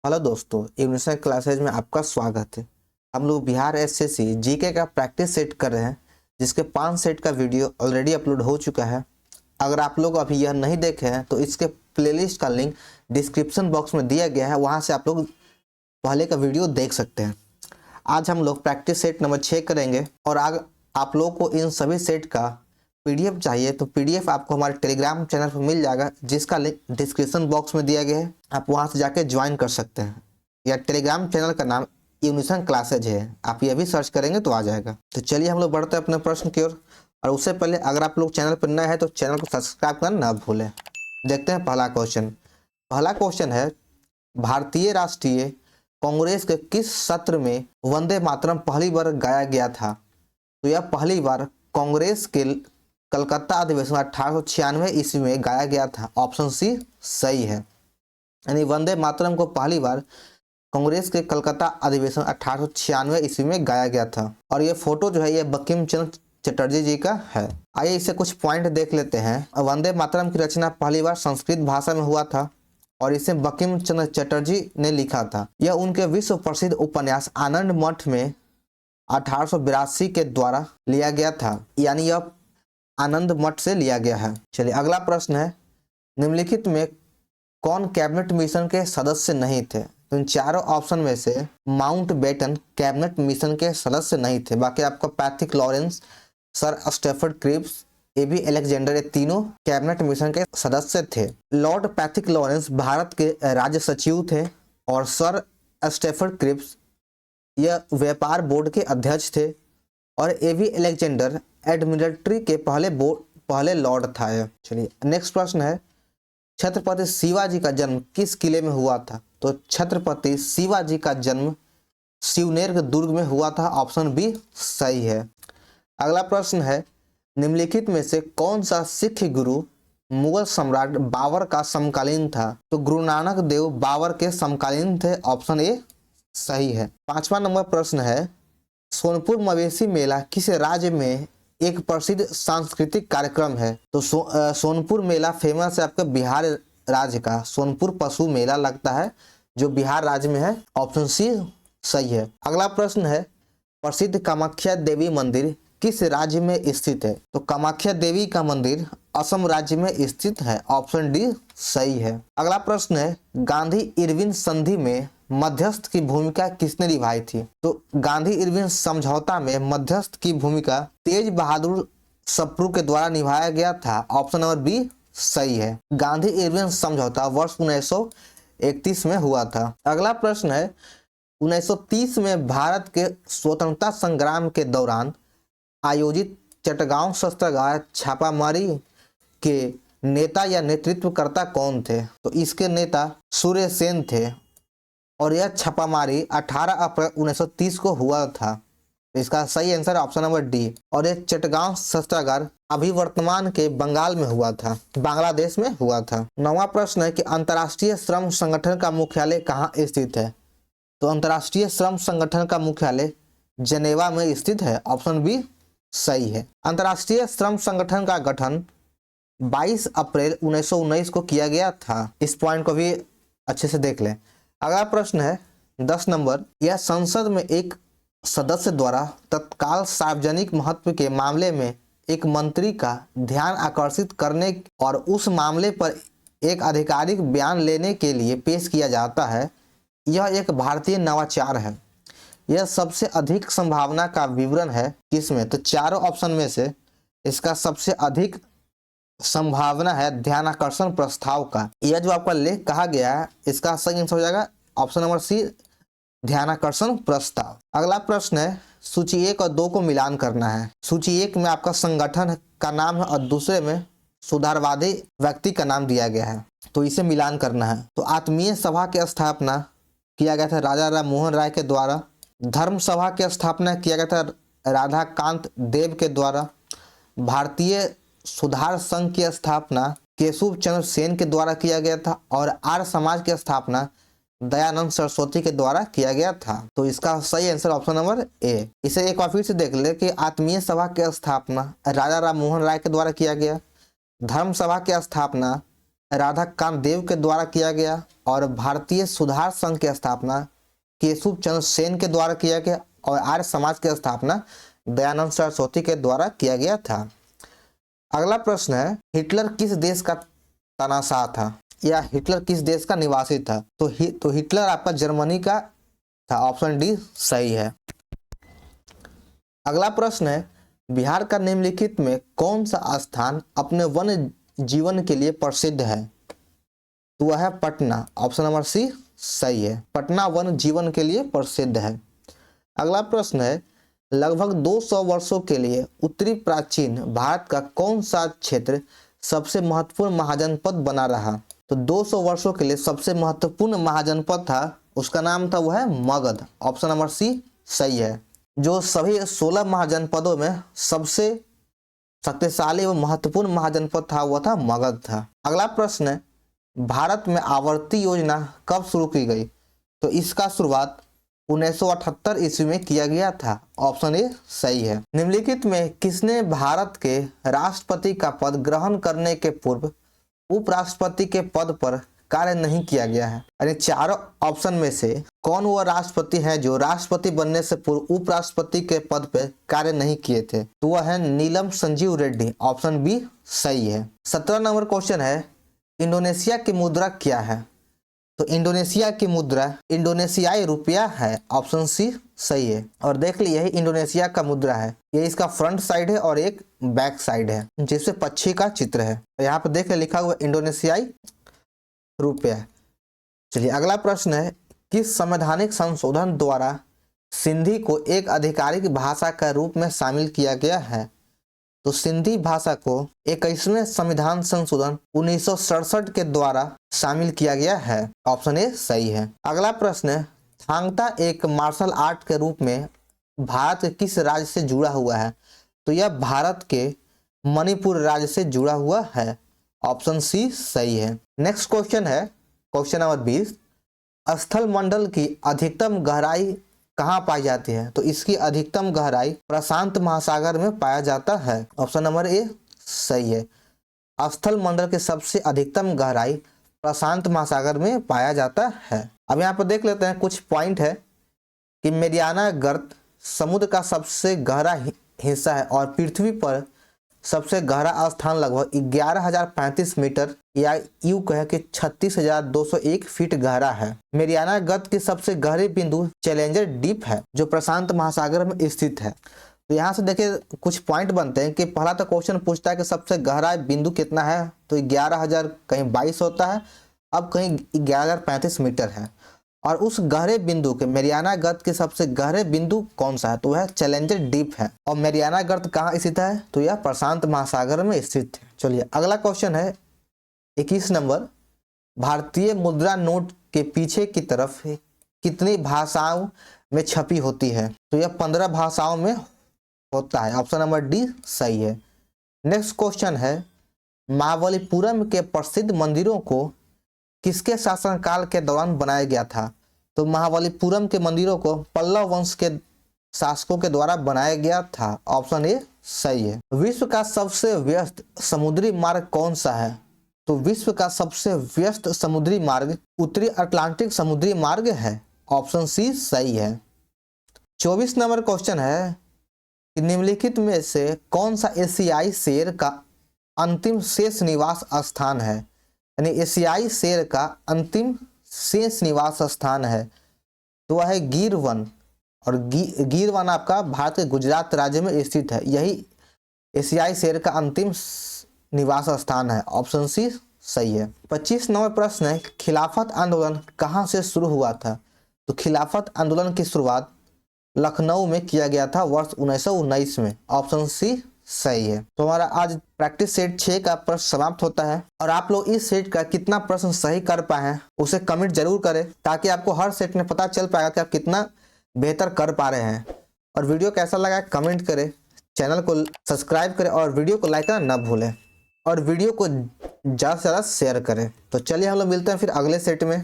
Hello दोस्तों, ignition classes में आपका स्वागत है। हम लोग बिहार एसएससी जीके का प्रैक्टिस सेट कर रहे हैं, जिसके 5 सेट का वीडियो ऑलरेडी अपलोड हो चुका है। अगर आप लोग अभी यह नहीं देखे हैं तो इसके प्लेलिस्ट का लिंक डिस्क्रिप्शन बॉक्स में दिया गया है, वहां से आप लोग पहले का वीडियो देख सकते हैं। आज हम लोग प्रैक्टिस सेट नंबर 6 करेंगे और आप लोग को इन सभी सेट का पीडीएफ चाहिए तो पीडीएफ आपको हमारे टेलीग्राम चैनल पर मिल जाएगा, जिसका लिंक डिस्क्रिप्शन बॉक्स में दिया गया है। आप वहां से जाके ज्वाइन कर सकते हैं। या टेलीग्राम चैनल का नाम इग्निशन क्लासेज है, आप ये भी सर्च करेंगे तो आ जाएगा। तो चलिए हम लोग बढ़ते हैं अपने प्रश्न की ओर। और उससे पहले अगर आप लोग चैनल पर नए हैं तो चैनल को सब्सक्राइब करना ना भूलें। देखते हैं पहला क्वेश्चन। पहला क्वेश्चन है, भारतीय राष्ट्रीय कांग्रेस के किस सत्र में वंदे मातरम पहली बार गाया गया था? तो यह पहली बार कांग्रेस के कलकत्ता अधिवेशन 1896 ईस्वी में गाया गया था। ऑप्शन सी सही है। यानी वंदे मातरम को पहली बार कांग्रेस के कलकत्ता अधिवेशन 1896 ईस्वी में गाया गया था। और ये फोटो जो है ये बंकिम चंद्र चटर्जी जी का है। आइए इससे कुछ पॉइंट देख लेते हैं। वंदे मातरम की रचना पहली बार संस्कृत भाषा में हुआ था और इसे बंकिम चंद्र चटर्जी ने लिखा था। यह उनके विश्व प्रसिद्ध उपन्यास आनंद मठ में 1882 के द्वारा लिया गया था, यानी यह आनंद मठ से लिया गया है। चलिए अगला प्रश्न है, निम्नलिखित में कौन कैबिनेट मिशन के सदस्य नहीं थे? तो इन चारों ऑप्शन में से माउंटबेटन कैबिनेट मिशन के सदस्य नहीं थे। बाकी आपका Pethick Lawrence, sir Stafford Cripps, A B Alexander, ये तीनों कैबिनेट मिशन के सदस्य थे। लॉर्ड पैथिक लॉरेंस भारत के राज्य सचिव थे और सर स्टेफर्ड क्रिप्स यह व्यापार बोर्ड के अध्यक्ष थे और एबी अलेक्जेंडर एडमिनिस्ट्री के पहले लॉर्ड था। चलिए नेक्स्ट प्रश्न है, छत्रपति शिवाजी का जन्म किस किले में हुआ था? तो छत्रपति शिवाजी का जन्म शिवनेर के दुर्ग में हुआ था। ऑप्शन बी सही है। अगला प्रश्न है, निम्नलिखित में से कौन सा सिख गुरु मुगल सम्राट बाबर का समकालीन था? तो गुरु नानक देव बाबर के समकालीन थे। ऑप्शन ए सही है। 5वां नंबर प्रश्न है, सोनपुर मवेशी मेला किस राज्य में एक प्रसिद्ध सांस्कृतिक कार्यक्रम है? तो सोनपुर मेला फेमस है आपका बिहार राज्य का। सोनपुर पशु मेला लगता है जो बिहार राज्य में है। ऑप्शन सी सही है। अगला प्रश्न है, प्रसिद्ध कामाख्या देवी मंदिर किस राज्य में स्थित है? तो कामाख्या देवी का मंदिर असम राज्य में स्थित है। ऑप्शन डी सही है। अगला प्रश्न है, गांधी इरविन संधि में मध्यस्थ की भूमिका किसने निभाई थी? तो गांधी इरविन समझौता में मध्यस्थ की भूमिका तेज बहादुर सप्रू के द्वारा निभाया गया था। ऑप्शन नंबर बी सही है। गांधी इरविन समझौता वर्ष 1931 में हुआ था। अगला प्रश्न है, 1930 में भारत के स्वतंत्रता संग्राम के दौरान आयोजित चटगांव शस्त्रागार छापामारी के नेता या नेतृत्वकर्ता कौन थे? तो इसके नेता सूर्य सेन थे और यह छापामारी 18 अप्रैल 1930 को हुआ था। इसका सही आंसर ऑप्शन नंबर डी। और यह चटगांव शस्त्रागार अभी वर्तमान के बंगाल में हुआ था, बांग्लादेश में हुआ था। 9वां प्रश्न है कि अंतर्राष्ट्रीय श्रम संगठन का मुख्यालय कहाँ स्थित है? तो अंतर्राष्ट्रीय श्रम संगठन का मुख्यालय जेनेवा में स्थित है। ऑप्शन बी सही है। अंतर्राष्ट्रीय श्रम संगठन का गठन 22 अप्रैल 1919 को किया गया था। इस पॉइंट को भी अच्छे से देख लें। अगला प्रश्न है 10 नंबर, यह संसद में एक सदस्य द्वारा तत्काल सार्वजनिक महत्व के मामले में एक मंत्री का ध्यान आकर्षित करने और उस मामले पर एक आधिकारिक बयान लेने के लिए पेश किया जाता है, यह एक भारतीय नवाचार है। यह सबसे अधिक संभावना का विवरण है किसमें? तो चारों ऑप्शन में से इसका सबसे अधिक संभावना है ध्यानाकर्षण प्रस्ताव का। यह जो आपका लेख कहा गया है इसका सही आंसर हो जाएगा ऑप्शन नंबर सी ध्यानाकर्षण प्रस्ताव। अगला प्रश्न है, सूची 1 और 2 को मिलान करना है। सूची 1 में आपका संगठन का नाम है और दूसरे में सुधारवादी व्यक्ति का नाम दिया गया है, तो इसे मिलान करना है। तो आत्मीय सभा की स्थापना किया गया था राजा राम मोहन राय के द्वारा। धर्म सभा की स्थापना किया गया था राधाकांत देव के द्वारा। भारतीय सुधार संघ की स्थापना केशव चंद्र सेन के द्वारा किया गया था और आर्य समाज की स्थापना दयानंद सरस्वती के द्वारा किया गया था। तो इसका सही आंसर ऑप्शन नंबर ए। इसे एक बार फिर से देख ले कि आत्मीय सभा की स्थापना राजा राम मोहन राय के द्वारा किया गया। धर्म सभा की स्थापना राधाकांत देव के द्वारा किया गया और भारतीय सुधार संघ की स्थापना केशव चंद्र सेन के द्वारा किया गया और आर्य समाज की स्थापना दयानंद सरस्वती के द्वारा किया गया था। अगला प्रश्न है, हिटलर किस देश का तनाशाह था या हिटलर किस देश का निवासी था? तो हिटलर आपका जर्मनी का था। ऑप्शन डी सही है। अगला प्रश्न है, बिहार का निम्नलिखित में कौन सा स्थान अपने वन्य जीवन के लिए प्रसिद्ध है? तो वह है पटना। ऑप्शन नंबर सी सही है। पटना वन्य जीवन के लिए प्रसिद्ध है। अगला प्रश्न है, लगभग 200 वर्षों के लिए उत्तरी प्राचीन भारत का कौन सा क्षेत्र सबसे महत्वपूर्ण महाजनपद बना रहा? तो 200 वर्षों के लिए सबसे महत्वपूर्ण महाजनपद था, उसका नाम था वह है मगध। ऑप्शन नंबर सी सही है। जो सभी 16 महाजनपदों में सबसे शक्तिशाली व महत्वपूर्ण महाजनपद था वह था मगध था। अगला प्रश्न है, भारत में आवर्ती योजना कब शुरू की गई? तो इसका शुरुआत 1978 ईस्वी में किया गया था। ऑप्शन ए सही है। निम्नलिखित में किसने भारत के राष्ट्रपति का पद ग्रहण करने के पूर्व उपराष्ट्रपति के पद पर कार्य नहीं किया गया है? यानी चारों ऑप्शन में से कौन वह राष्ट्रपति है जो राष्ट्रपति बनने से पूर्व उपराष्ट्रपति के पद पर कार्य नहीं किए थे? तो वह है नीलम संजीव रेड्डी। ऑप्शन बी सही है। 17 नंबर क्वेश्चन है, इंडोनेशिया की मुद्रा क्या है? तो इंडोनेशिया की मुद्रा इंडोनेशियाई रुपया है। ऑप्शन सी सही है। और देख ली यही इंडोनेशिया का मुद्रा है। ये इसका फ्रंट साइड है और एक बैक साइड है जिससे पक्षी का चित्र है। यहाँ पे देख लिखा हुआ इंडोनेशियाई रुपया। चलिए अगला प्रश्न है, किस संवैधानिक संशोधन द्वारा सिंधी को एक आधिकारिक भाषा का रूप में शामिल किया गया है? तो सिंधी भाषा को 21वें संविधान संशोधन 1967 के द्वारा शामिल किया गया है। ऑप्शन ए सही है। अगला प्रश्न है, थांगता एक मार्शल आर्ट के रूप में भारत के किस राज्य से जुड़ा हुआ है? तो यह भारत के मणिपुर राज्य से जुड़ा हुआ है। ऑप्शन सी सही है। नेक्स्ट क्वेश्चन है क्वेश्चन नंबर 20, स्थल मंडल की अधिकतम गहराई कहाँ पाई जाती है? तो इसकी अधिकतम गहराई प्रशांत महासागर में पाया जाता है। ऑप्शन नंबर ए सही है। स्थल मंडल के सबसे अधिकतम गहराई प्रशांत महासागर में पाया जाता है। अब यहाँ पर देख लेते हैं कुछ पॉइंट है कि मेरियाना गर्त समुद्र का सबसे गहरा हिस्सा है और पृथ्वी पर सबसे गहरा स्थान लगभग 11,035 मीटर या यूं कहे कि 36,201 फीट गहरा है। मेरियाना गर्त की सबसे गहरे बिंदु चैलेंजर डीप है जो प्रशांत महासागर में स्थित है। तो यहाँ से देखिए कुछ पॉइंट बनते हैं कि पहला तो क्वेश्चन पूछता है कि सबसे गहरा बिंदु कितना है? तो 11,000 कहीं 22 होता है, अब कहीं 11,035 मीटर है। और उस गहरे बिंदु के मेरियाना गर्त के सबसे गहरे बिंदु कौन सा है? तो वह चैलेंजर डीप है। और मेरियाना गर्त कहाँ स्थित है? तो यह प्रशांत महासागर में स्थित है। चलिए अगला क्वेश्चन है 21 नंबर, भारतीय मुद्रा नोट के पीछे की तरफ कितनी भाषाओं में छपी होती है? तो यह 15 भाषाओं में होता है। ऑप्शन नंबर डी सही है। नेक्स्ट क्वेश्चन है, महाबलीपुरम के प्रसिद्ध मंदिरों को किसके शासनकाल के दौरान बनाया गया था? तो महाबलीपुरम के मंदिरों को पल्लव वंश के शासकों के द्वारा बनाया गया था। ऑप्शन ए सही है। विश्व का सबसे व्यस्त समुद्री मार्ग कौन सा है? तो विश्व का सबसे व्यस्त समुद्री मार्ग उत्तरी अटलांटिक समुद्री मार्ग है। ऑप्शन सी सही है। 24 नंबर क्वेश्चन है कि निम्नलिखित में से कौन सा एशियाई शेर का अंतिम शेष निवास स्थान है? यानी एशियाई शेर का अंतिम शेष निवास स्थान है तो वह है गिर वन। और गिर वन आपका भारत के गुजरात राज्य में स्थित है। यही एशियाई शेर का अंतिम निवास स्थान है। ऑप्शन सी सही है। 25 नंबर प्रश्न है, खिलाफत आंदोलन कहाँ से शुरू हुआ था? तो खिलाफत आंदोलन की शुरुआत लखनऊ में किया गया था वर्ष 1919 में। ऑप्शन सी सही है। तो हमारा आज प्रैक्टिस सेट 6 का प्रश्न समाप्त होता है। और आप लोग इस सेट का कितना प्रश्न सही कर पाए हैं उसे कमेंट जरूर करें ताकि आपको हर सेट में पता चल पाएगा कि आप कितना बेहतर कर पा रहे हैं। और वीडियो कैसा लगा कमेंट करें, चैनल को सब्सक्राइब करें और वीडियो को लाइक करना न भूलें और वीडियो को ज़्यादा से ज़्यादा शेयर करें। तो चलिए हम लोग मिलते हैं फिर अगले सेट में।